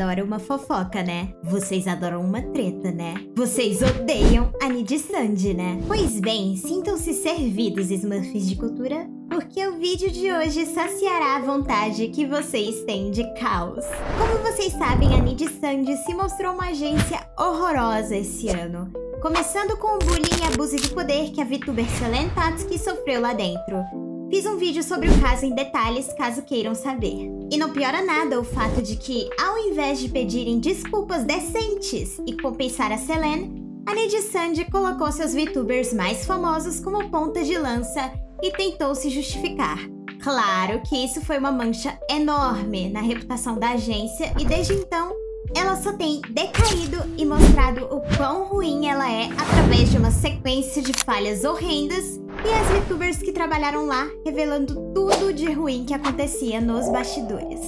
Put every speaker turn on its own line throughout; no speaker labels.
adora uma fofoca, né? Vocês adoram uma treta, né? Vocês odeiam a Nid e Sandy, né? Pois bem, sintam-se servidos, Smurfs de cultura, porque o vídeo de hoje saciará a vontade que vocês têm de caos. Como vocês sabem, a Nid e Sandy se mostrou uma agência horrorosa esse ano. Começando com o bullying e abuso de poder que a VTuber Selene Tatsuki sofreu lá dentro. Fiz um vídeo sobre o caso em detalhes, caso queiram saber. E não piora nada o fato de que, ao invés de pedirem desculpas decentes e compensar a Selene, a Nid e Sandy colocou seus VTubers mais famosos como ponta de lança e tentou se justificar. Claro que isso foi uma mancha enorme na reputação da agência e desde então, ela só tem decaído e mostrado o quão ruim ela é através de uma sequência de falhas horrendas e as VTubers que trabalharam lá revelando tudo de ruim que acontecia nos bastidores.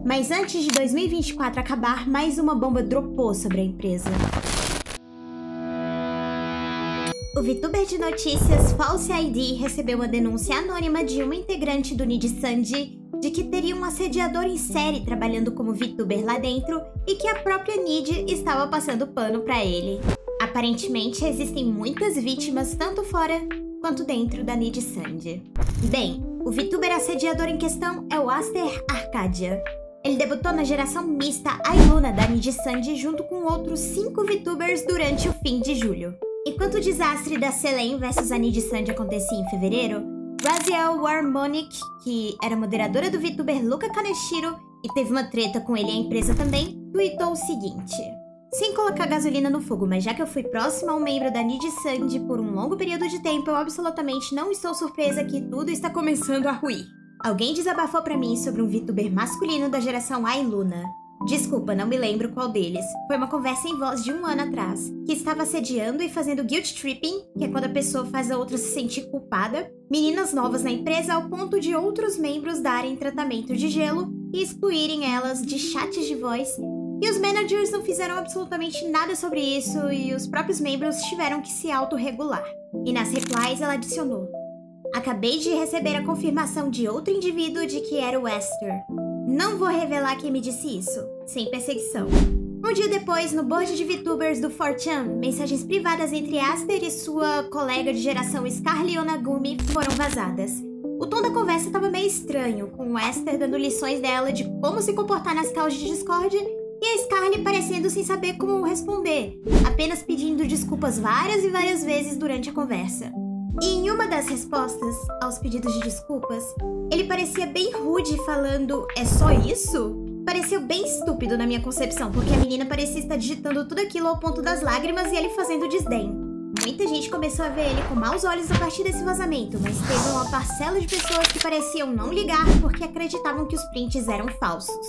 Mas antes de 2024 acabar, mais uma bomba dropou sobre a empresa. O VTuber de notícias False ID recebeu uma denúncia anônima de uma integrante do Nid e Sandy de que teria um assediador em série trabalhando como VTuber lá dentro e que a própria Nid estava passando pano pra ele. Aparentemente, existem muitas vítimas tanto fora quanto dentro da Nid e Sandy. Bem, o VTuber assediador em questão é o Aster Arcadia. Ele debutou na geração mista Ailuna da Nid e Sandy junto com outros 5 VTubers durante o fim de julho. Enquanto o desastre da Selene vs a Nid e Sandy acontecia em fevereiro, Raziel Warmonic, que era moderadora do VTuber Luca Kaneshiro e teve uma treta com ele e a empresa também, tweetou o seguinte: sem colocar gasolina no fogo, mas já que eu fui próxima a um membro da Nid e Sandy por um longo período de tempo, eu absolutamente não estou surpresa que tudo está começando a ruir. Alguém desabafou pra mim sobre um VTuber masculino da geração Ailuna. Desculpa, não me lembro qual deles. Foi uma conversa em voz de 1 ano atrás, que estava assediando e fazendo guilt tripping, que é quando a pessoa faz a outra se sentir culpada, meninas novas na empresa ao ponto de outros membros darem tratamento de gelo e excluírem elas de chats de voz. E os managers não fizeram absolutamente nada sobre isso e os próprios membros tiveram que se autorregular. E nas replies ela adicionou: acabei de receber a confirmação de outro indivíduo de que era o Aster. Não vou revelar quem me disse isso, sem perseguição. Um dia depois, no board de VTubers do 4chan, mensagens privadas entre Aster e sua colega de geração Scarly Onagumi foram vazadas. O tom da conversa estava meio estranho, com o Aster dando lições dela de como se comportar nas calls de Discord e a Scarly parecendo sem saber como responder, apenas pedindo desculpas várias e várias vezes durante a conversa. E em uma das respostas aos pedidos de desculpas, ele parecia bem rude falando "é só isso?". Pareceu bem estúpido na minha concepção, porque a menina parecia estar digitando tudo aquilo ao ponto das lágrimas e ele fazendo desdém. Muita gente começou a ver ele com maus olhos a partir desse vazamento, mas teve uma parcela de pessoas que pareciam não ligar porque acreditavam que os prints eram falsos.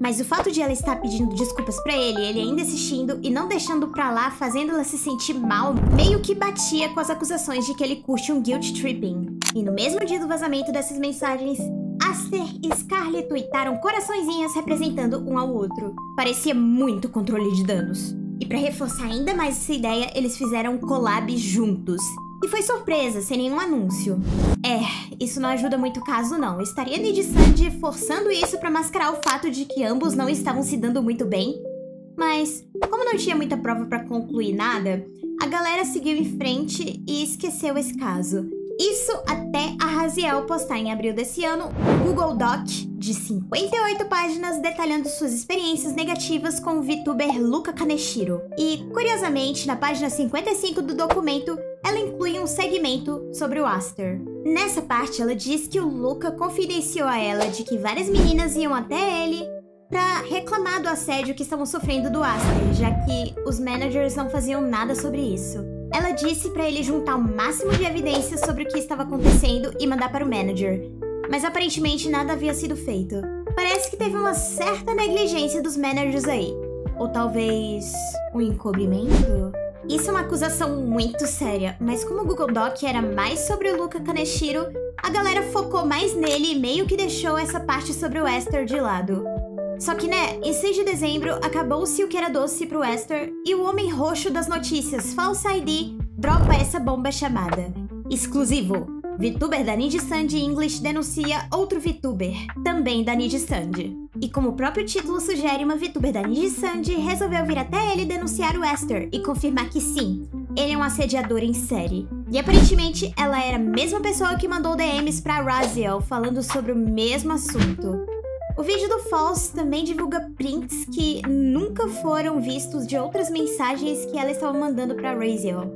Mas o fato de ela estar pedindo desculpas pra ele ainda insistindo e não deixando pra lá, fazendo ela se sentir mal, meio que batia com as acusações de que ele curte um guilt tripping. E no mesmo dia do vazamento dessas mensagens, Aster e Scarly tweetaram coraçõezinhos representando um ao outro. Parecia muito controle de danos. E pra reforçar ainda mais essa ideia, eles fizeram um collab juntos. E foi surpresa, sem nenhum anúncio. Isso não ajuda muito o caso não. Estaria Nid e Sandy forçando isso pra mascarar o fato de que ambos não estavam se dando muito bem? Mas, como não tinha muita prova pra concluir nada, a galera seguiu em frente e esqueceu esse caso. Isso até a Raziel postar em abril desse ano um Google Doc de 58 páginas detalhando suas experiências negativas com o VTuber Luca Kaneshiro. E, curiosamente, na página 55 do documento, ela inclui um segmento sobre o Aster. Nessa parte, ela diz que o Luca confidenciou a ela de que várias meninas iam até ele pra reclamar do assédio que estavam sofrendo do Aster, já que os managers não faziam nada sobre isso. Ela disse pra ele juntar o máximo de evidências sobre o que estava acontecendo e mandar para o manager, mas aparentemente nada havia sido feito. Parece que teve uma certa negligência dos managers aí. Ou talvez um encobrimento? Isso é uma acusação muito séria, mas como o Google Doc era mais sobre o Luca Kaneshiro, a galera focou mais nele e meio que deixou essa parte sobre o Aster de lado. Só que, né, em 6 de dezembro, acabou-se o que era doce pro Aster e o homem roxo das notícias, False ID, dropa essa bomba chamada exclusivo. VTuber da Nid e Sandy English denuncia outro VTuber, também da Nid e Sandy. E como o próprio título sugere, uma VTuber da Nijisanji resolveu vir até ele denunciar o Aster e confirmar que sim, ele é um assediador em série. E aparentemente ela era a mesma pessoa que mandou DMs pra Raziel falando sobre o mesmo assunto. O vídeo do False também divulga prints que nunca foram vistos de outras mensagens que ela estava mandando pra Raziel.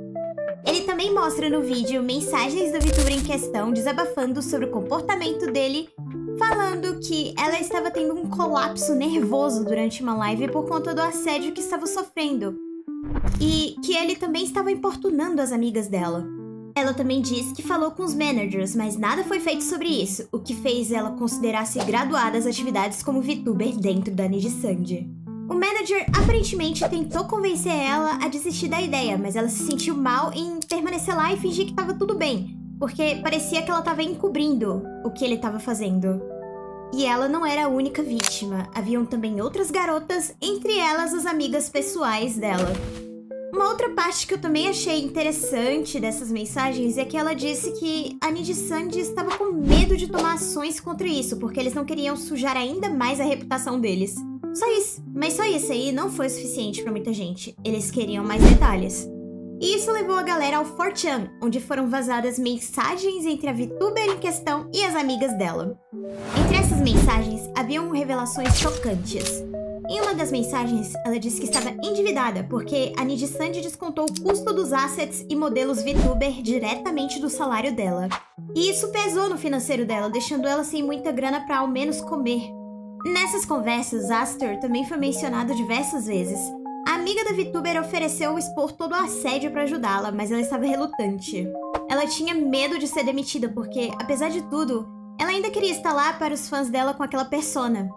Ele também mostra no vídeo mensagens do VTuber em questão desabafando sobre o comportamento dele, falando que ela estava tendo um colapso nervoso durante uma live por conta do assédio que estava sofrendo, e que ele também estava importunando as amigas dela. Ela também diz que falou com os managers, mas nada foi feito sobre isso, o que fez ela considerar-se graduada às atividades como VTuber dentro da Nijisanji. O manager aparentemente tentou convencer ela a desistir da ideia, mas ela se sentiu mal em permanecer lá e fingir que estava tudo bem, porque parecia que ela estava encobrindo o que ele estava fazendo. E ela não era a única vítima, haviam também outras garotas, entre elas as amigas pessoais dela. Uma outra parte que eu também achei interessante dessas mensagens é que ela disse que a Nijisanji estava com medo de tomar ações contra isso, porque eles não queriam sujar ainda mais a reputação deles. Só isso, mas só isso aí não foi o suficiente pra muita gente, eles queriam mais detalhes. E isso levou a galera ao 4chan, onde foram vazadas mensagens entre a VTuber em questão e as amigas dela. Entre essas mensagens, haviam revelações chocantes. Em uma das mensagens, ela disse que estava endividada porque a Nijisanji descontou o custo dos assets e modelos VTuber diretamente do salário dela. E isso pesou no financeiro dela, deixando ela sem muita grana pra ao menos comer. Nessas conversas, Aster também foi mencionado diversas vezes. A amiga da VTuber ofereceu expor todo o assédio para ajudá-la, mas ela estava relutante. Ela tinha medo de ser demitida porque, apesar de tudo, ela ainda queria estar lá para os fãs dela com aquela persona.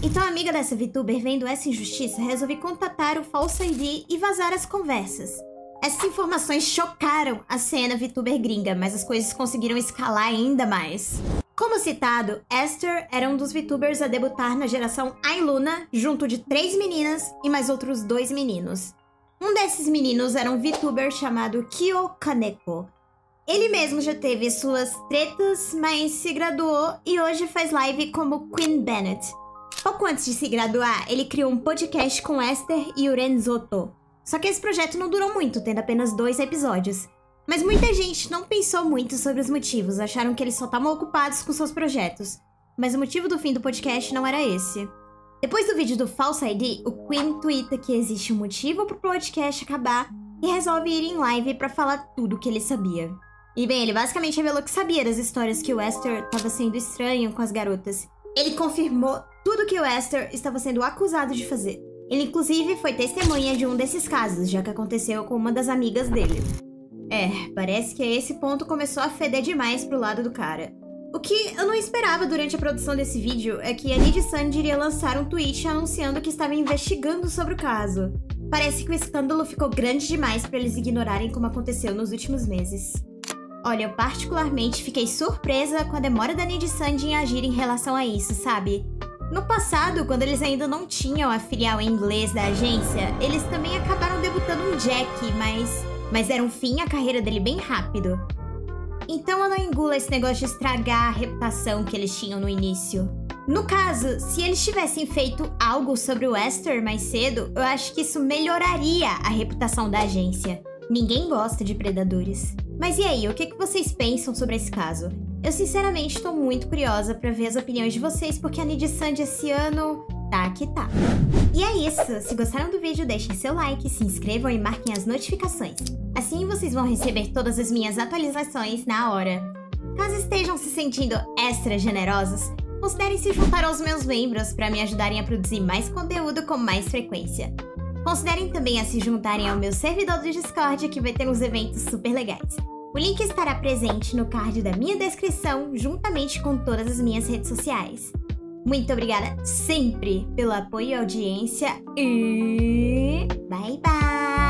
Então a amiga dessa VTuber, vendo essa injustiça, resolveu contatar o False ID e vazar as conversas. Essas informações chocaram a cena VTuber gringa, mas as coisas conseguiram escalar ainda mais. Como citado, Aster era um dos VTubers a debutar na geração iLuna, junto de 3 meninas e mais outros 2 meninos. Um desses meninos era um VTuber chamado Kyo Kaneko. Ele mesmo já teve suas tretas, mas se graduou e hoje faz live como Queen Bennett. Pouco antes de se graduar, ele criou um podcast com Aster e Uren Zoto. Só que esse projeto não durou muito, tendo apenas 2 episódios. Mas muita gente não pensou muito sobre os motivos, acharam que eles só estavam ocupados com seus projetos. Mas o motivo do fim do podcast não era esse. Depois do vídeo do False ID, o Queen twitta que existe um motivo pro podcast acabar e resolve ir em live pra falar tudo o que ele sabia. E bem, ele basicamente revelou que sabia das histórias que o Aster estava sendo estranho com as garotas. Ele confirmou tudo que o Aster estava sendo acusado de fazer. Ele inclusive foi testemunha de um desses casos, já que aconteceu com uma das amigas dele. Parece que a esse ponto começou a feder demais pro lado do cara. O que eu não esperava durante a produção desse vídeo é que a Nijisanji iria lançar um tweet anunciando que estava investigando sobre o caso. Parece que o escândalo ficou grande demais para eles ignorarem como aconteceu nos últimos meses. Olha, eu particularmente fiquei surpresa com a demora da Nijisanji em agir em relação a isso, sabe? No passado, quando eles ainda não tinham a filial em inglês da agência, eles também acabaram debutando um Jack, mas deram fim à carreira dele bem rápido. Então eu não engulo esse negócio de estragar a reputação que eles tinham no início. No caso, se eles tivessem feito algo sobre o Aster mais cedo, eu acho que isso melhoraria a reputação da agência. Ninguém gosta de predadores. Mas e aí, o que vocês pensam sobre esse caso? Eu sinceramente estou muito curiosa para ver as opiniões de vocês, porque a Nijisanji esse ano tá que tá. E é isso, se gostaram do vídeo deixem seu like, se inscrevam e marquem as notificações. Assim vocês vão receber todas as minhas atualizações na hora. Caso estejam se sentindo extra generosos, considerem se juntar aos meus membros para me ajudarem a produzir mais conteúdo com mais frequência. Considerem também a se juntarem ao meu servidor do Discord, que vai ter uns eventos super legais. O link estará presente no card da minha descrição, juntamente com todas as minhas redes sociais. Muito obrigada sempre pelo apoio e audiência e bye bye!